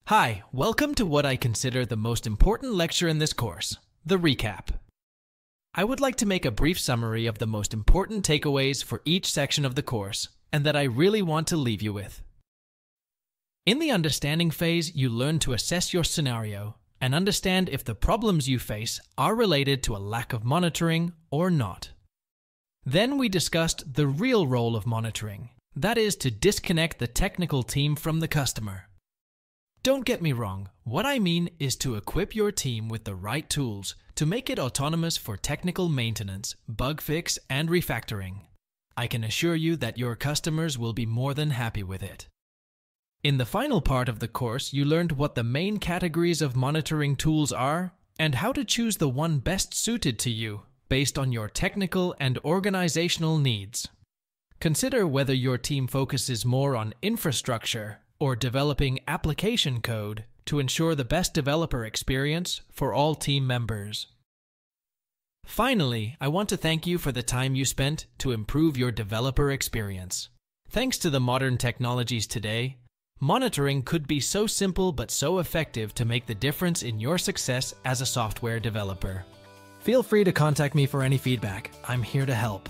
Hi, welcome to what I consider the most important lecture in this course, the recap. I would like to make a brief summary of the most important takeaways for each section of the course, and that I really want to leave you with. In the understanding phase, you learn to assess your scenario and understand if the problems you face are related to a lack of monitoring or not. Then we discussed the real role of monitoring, that is to disconnect the technical team from the customer. Don't get me wrong, what I mean is to equip your team with the right tools to make it autonomous for technical maintenance, bug fix, and refactoring. I can assure you that your customers will be more than happy with it. In the final part of the course, you learned what the main categories of monitoring tools are and how to choose the one best suited to you based on your technical and organizational needs. Consider whether your team focuses more on infrastructure or developing application code to ensure the best developer experience for all team members. Finally, I want to thank you for the time you spent to improve your developer experience. Thanks to the modern technologies today, monitoring could be so simple but so effective to make the difference in your success as a software developer. Feel free to contact me for any feedback. I'm here to help.